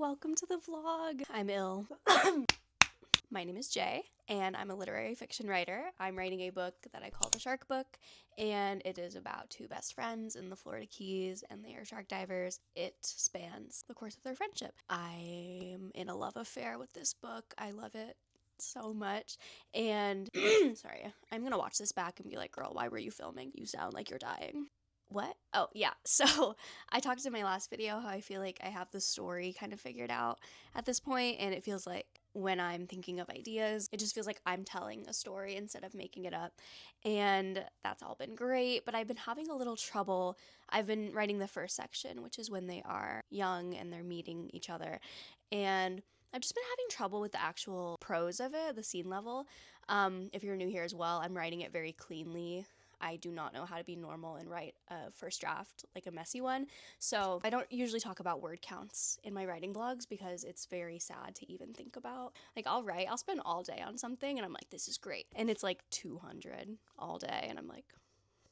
welcome to the vlog. I'm ill. My name is Jay, and I'm a literary fiction writer. I'm writing a book that I call The Shark Book, and it is about two best friends in the Florida Keys, and they are shark divers. It spans the course of their friendship. I'm in a love affair with this book. I love it so much, and sorry, I'm gonna watch this back and be like, girl, why were you filming? You sound like you're dying. What? Oh, yeah. So I talked in my last video how I feel like I have the story kind of figured out at this point, and it feels like when I'm thinking of ideas, it just feels like I'm telling a story instead of making it up. And that's all been great, but I've been having a little trouble. I've been writing the first section, which is when they are young and they're meeting each other. And I've just been having trouble with the actual prose of it, the scene level. If you're new here as well, I'm writing it very cleanly. I do not know how to be normal and write a first draft, like a messy one. So I don't usually talk about word counts in my writing blogs because it's very sad to even think about. Like I'll spend all day on something and I'm like, this is great. And it's like 200 all day. And I'm like,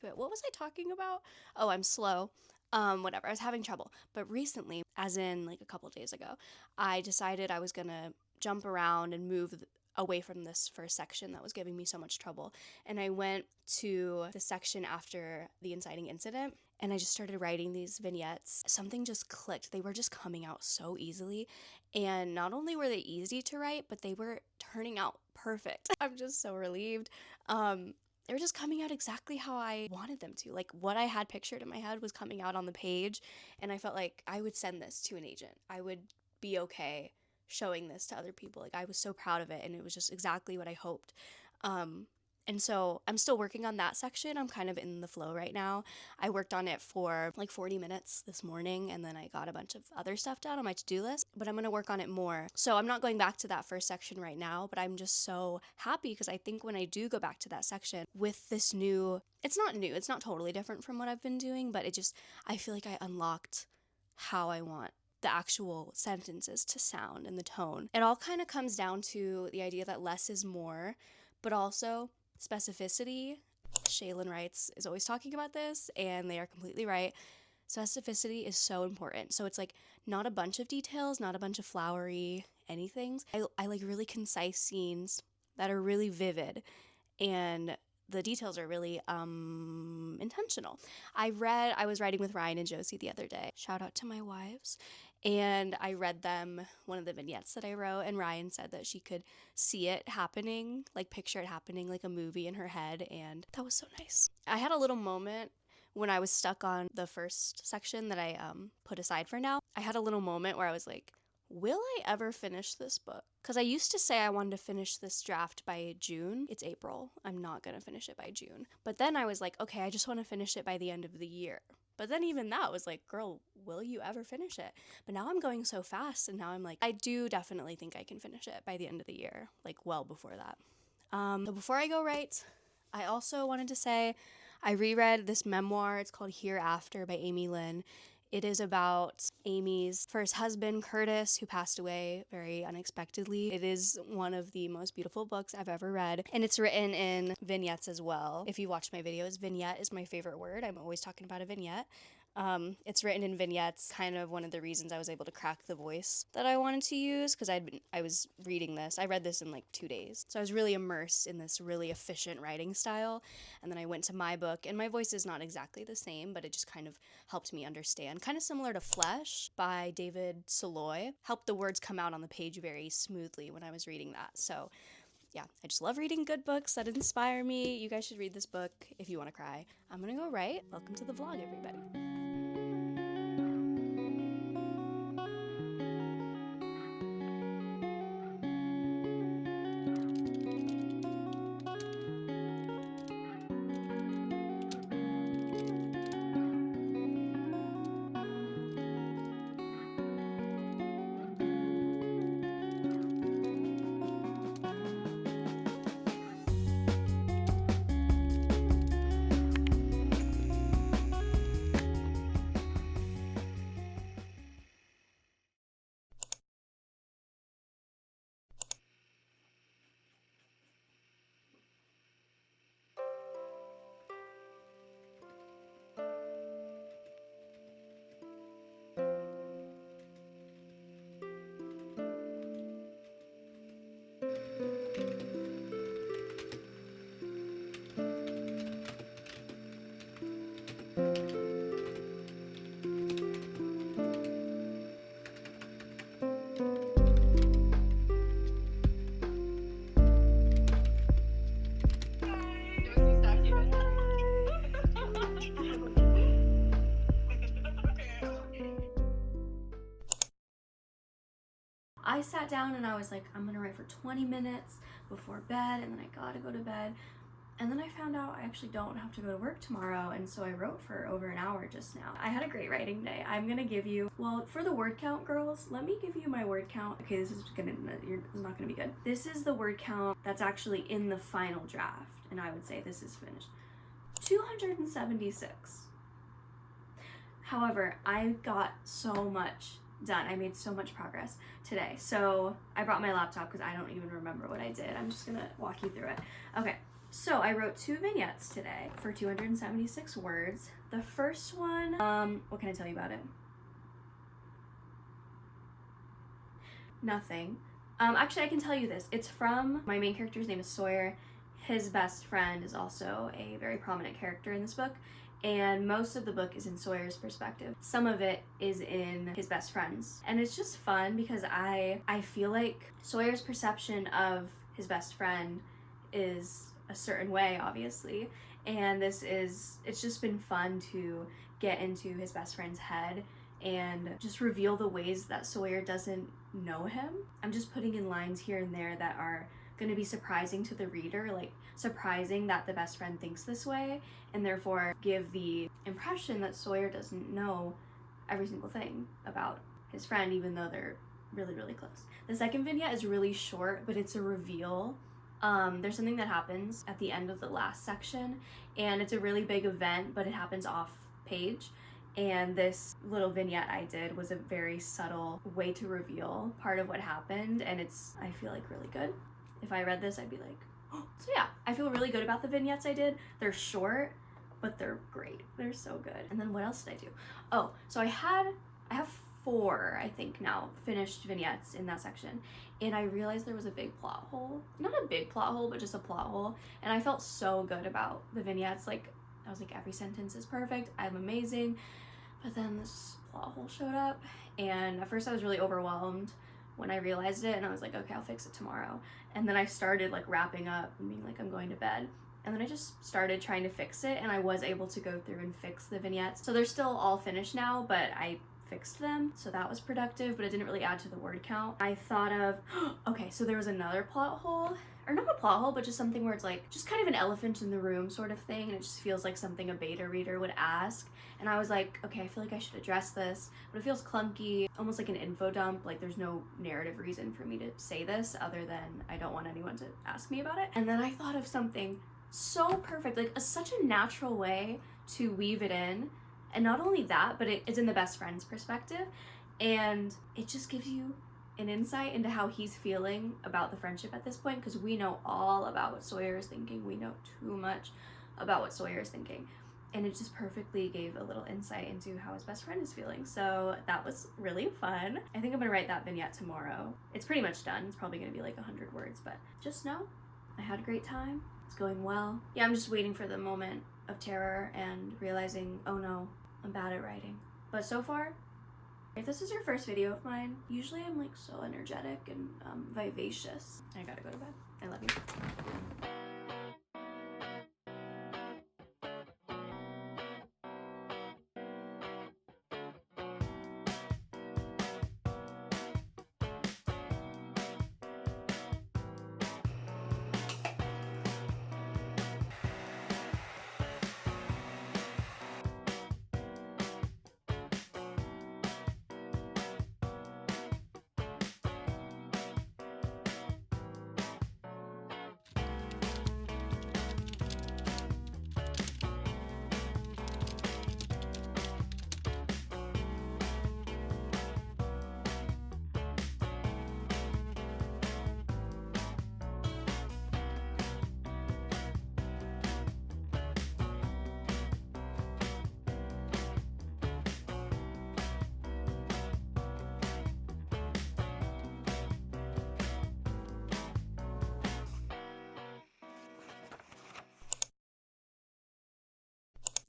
wait, what was I talking about? Oh, I'm slow. Whatever, I was having trouble. But recently, as in like a couple days ago, I decided I was gonna jump around and move away from this first section that was giving me so much trouble. And I went to the section after the inciting incident and I just started writing these vignettes. Something just clicked. They were just coming out so easily. And not only were they easy to write, but they were turning out perfect. I'm just so relieved. They were just coming out exactly how I wanted them to. Like what I had pictured in my head was coming out on the page, and I felt like I would send this to an agent. I would be okay showing this to other people. Like I was so proud of it, and it was just exactly what I hoped. And so I'm still working on that section. I'm kind of in the flow right now. I worked on it for like 40 minutes this morning, and then I got a bunch of other stuff done on my to-do list, but I'm going to work on it more. So I'm not going back to that first section right now, but I'm just so happy because I think when I do go back to that section with this new, it's not totally different from what I've been doing, but I feel like I unlocked how I want the actual sentences to sound and the tone. It all kind of comes down to the idea that less is more, but also specificity. Shaylin Wrights is always talking about this, and they are completely right. Specificity is so important. So it's like not a bunch of details, not a bunch of flowery anythings. I like really concise scenes that are really vivid, and the details are really intentional. I was writing with Ryan and Josie the other day. Shout out to my wives. And I read them one of the vignettes that I wrote, and Ryan said that she could see it happening, like picture it happening like a movie in her head, and that was so nice. I had a little moment when I was stuck on the first section that I put aside for now. I had a little moment where I was like, will I ever finish this book? Because I used to say I wanted to finish this draft by June. It's April. I'm not going to finish it by June. But then I was like, okay, I just want to finish it by the end of the year. But then even that was like, girl, will you ever finish it? But now I'm going so fast, and now I'm like, I do definitely think I can finish it by the end of the year, like well before that. So before I go write, I also wanted to say I reread this memoir. It's called Hereafter by Amy Lynn. It is about Amy's first husband, Curtis, who passed away very unexpectedly. It is one of the most beautiful books I've ever read, and it's written in vignettes as well. If you watch my videos, vignette is my favorite word. I'm always talking about a vignette. It's written in vignettes, kind of one of the reasons I was able to crack the voice that I wanted to use, because I was reading this. I read this in like 2 days. So I was really immersed in this really efficient writing style. And then I went to my book, and my voice is not exactly the same, but it just kind of helped me understand. Kind of similar to Flesh by David Soloy. Helped the words come out on the page very smoothly when I was reading that. So yeah, I just love reading good books that inspire me. You guys should read this book if you want to cry. I'm gonna go write. Welcome to the vlog, everybody. sat down and I was like, I'm gonna write for 20 minutes before bed, and then I gotta go to bed. And then I found out I actually don't have to go to work tomorrow, and so I wrote for over an hour just now. I had a great writing day. I'm gonna give you, well, for the word count, girls, let me give you my word count. Okay, this is not gonna be good. This is the word count that's actually in the final draft, and I would say this is finished. 276. However, I got so much done. I made so much progress today. So I brought my laptop because I don't even remember what I did. I'm just gonna walk you through it. Okay. So I wrote 2 vignettes today for 276 words. The first one, what can I tell you about it? Nothing. Actually, I can tell you this. It's from, my main character's name is Sawyer. His best friend is also a very prominent character in this book, and most of the book is in Sawyer's perspective. Some of it is in his best friend's. And it's just fun because I feel like Sawyer's perception of his best friend is a certain way, obviously, and it's just been fun to get into his best friend's head and just reveal the ways that Sawyer doesn't know him. I'm just putting in lines here and there that are going to be surprising to the reader, like surprising that the best friend thinks this way, and therefore give the impression that Sawyer doesn't know every single thing about his friend, even though they're really, really close. The second vignette is really short, but it's a reveal. There's something that happens at the end of the last section, and it's a really big event, but it happens off page. And this little vignette I did was a very subtle way to reveal part of what happened, and it's, I feel like, really good. If I read this, I'd be like, oh. So yeah, I feel really good about the vignettes I did. They're short, but they're great. They're so good. And then what else did I do? Oh, so I have 4, I think now, finished vignettes in that section, and I realized there was a big plot hole. Not a big plot hole, but just a plot hole, and I felt so good about the vignettes. Like, I was like, every sentence is perfect, I'm amazing. But then this plot hole showed up, and at first I was really overwhelmed when I realized it, and I was like, okay, I'll fix it tomorrow. And then I started like wrapping up and being like, I'm going to bed. And then I just started trying to fix it, and I was able to go through and fix the vignettes. So they're still all finished now, but I fixed them, so that was productive, but it didn't really add to the word count. I thought of, okay, so there was another plot hole, or not a plot hole, but just something where it's like, just kind of an elephant in the room sort of thing, and it just feels like something a beta reader would ask. And I was like, okay, I feel like I should address this, but it feels clunky, almost like an info dump, like there's no narrative reason for me to say this other than I don't want anyone to ask me about it. And then I thought of something so perfect, like such a natural way to weave it in. And not only that, but it's in the best friend's perspective, and it just gives you an insight into how he's feeling about the friendship at this point, because we know all about what Sawyer is thinking. We know too much about what Sawyer is thinking, and it just perfectly gave a little insight into how his best friend is feeling. So that was really fun. I think I'm gonna write that vignette tomorrow. It's pretty much done. It's probably gonna be like 100 words, but just know I had a great time. It's going well. Yeah, I'm just waiting for the moment of terror and realizing, oh no, I'm bad at writing. But so far, if this is your first video of mine, usually I'm like so energetic and vivacious. I gotta go to bed. I love you.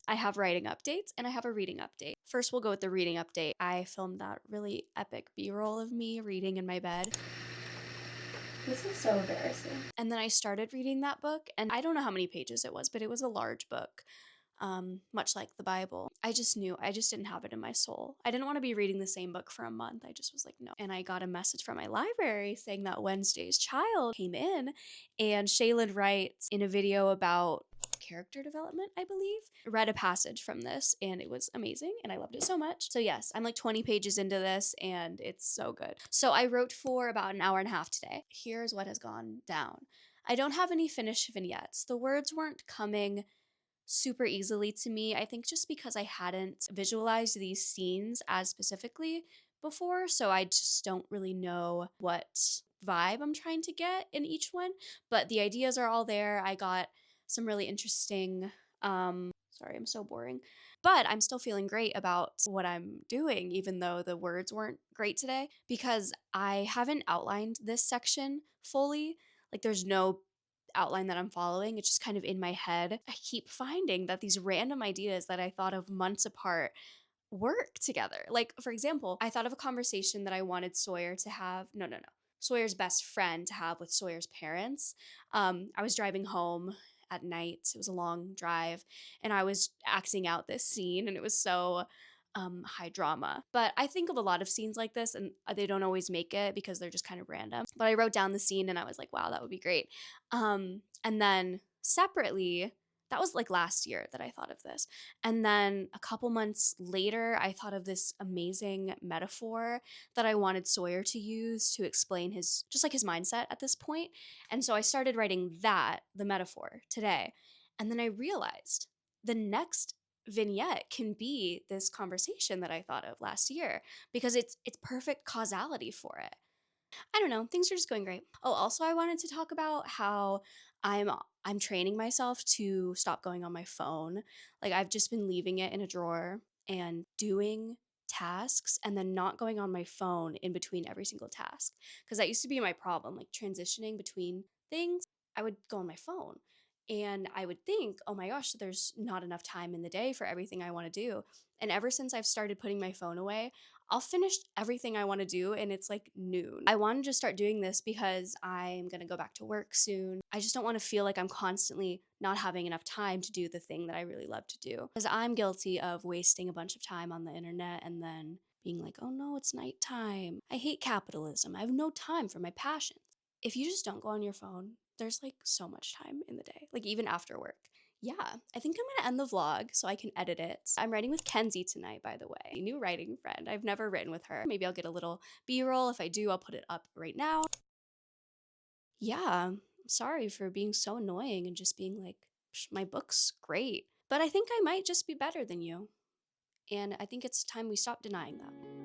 I have writing updates and I have a reading update. First, we'll go with the reading update. I filmed that really epic B-roll of me reading in my bed. This is so embarrassing. And then I started reading that book, and I don't know how many pages it was, but it was a large book. much like the Bible. I just knew, I just didn't have it in my soul. I didn't want to be reading the same book for a month. I just was like, no. And I got a message from my library saying that Wednesday's Child came in, and Shaylin writes in a video about character development, I believe, read a passage from this, and it was amazing and I loved it so much. So yes, I'm like 20 pages into this and it's so good. So I wrote for about an hour and a half today. Here's what has gone down. I don't have any finished vignettes. The words weren't coming super easily to me. I think just because I hadn't visualized these scenes as specifically before, so I just don't really know what vibe I'm trying to get in each one, but the ideas are all there. I got some really interesting sorry, I'm so boring. But I'm still feeling great about what I'm doing, even though the words weren't great today, because I haven't outlined this section fully. Like, there's no outline that I'm following. It's just kind of in my head. I keep finding that these random ideas that I thought of months apart work together. Like, for example, I thought of a conversation that I wanted Sawyer to have. No, no, no. Sawyer's best friend to have with Sawyer's parents. I was driving home at night. It was a long drive, and I was acting out this scene, and it was so high drama. But I think of a lot of scenes like this, and they don't always make it because they're just kind of random. But I wrote down the scene, and I was like, wow, that would be great. And then separately, that was like last year that I thought of this. And then a couple months later, I thought of this amazing metaphor that I wanted Sawyer to use to explain his, just like his mindset at this point. And so I started writing that, the metaphor, today. And then I realized the next vignette can be this conversation that I thought of last year, because it's perfect causality for it. I don't know, things are just going great. Oh, also I wanted to talk about how I'm I'm training myself to stop going on my phone. Like, I've just been leaving it in a drawer and doing tasks and then not going on my phone in between every single task, because that used to be my problem, like transitioning between things. I would go on my phone and I would think, "Oh my gosh, there's not enough time in the day for everything I want to do." And ever since I've started putting my phone away, I'll finish everything I want to do and it's like noon. I wanted to start doing this because I'm going to go back to work soon. I just don't want to feel like I'm constantly not having enough time to do the thing that I really love to do. Because I'm guilty of wasting a bunch of time on the internet and then being like, oh no, it's nighttime. I hate capitalism. I have no time for my passions. If you just don't go on your phone, there's like so much time in the day, like even after work. Yeah, I think I'm gonna end the vlog so I can edit it. I'm writing with Kenzie tonight, by the way, a new writing friend. I've never written with her. Maybe I'll get a little B-roll. If I do, I'll put it up right now. Yeah, sorry for being so annoying and just being like, my book's great. But I think I might just be better than you. And I think it's time we stop denying that.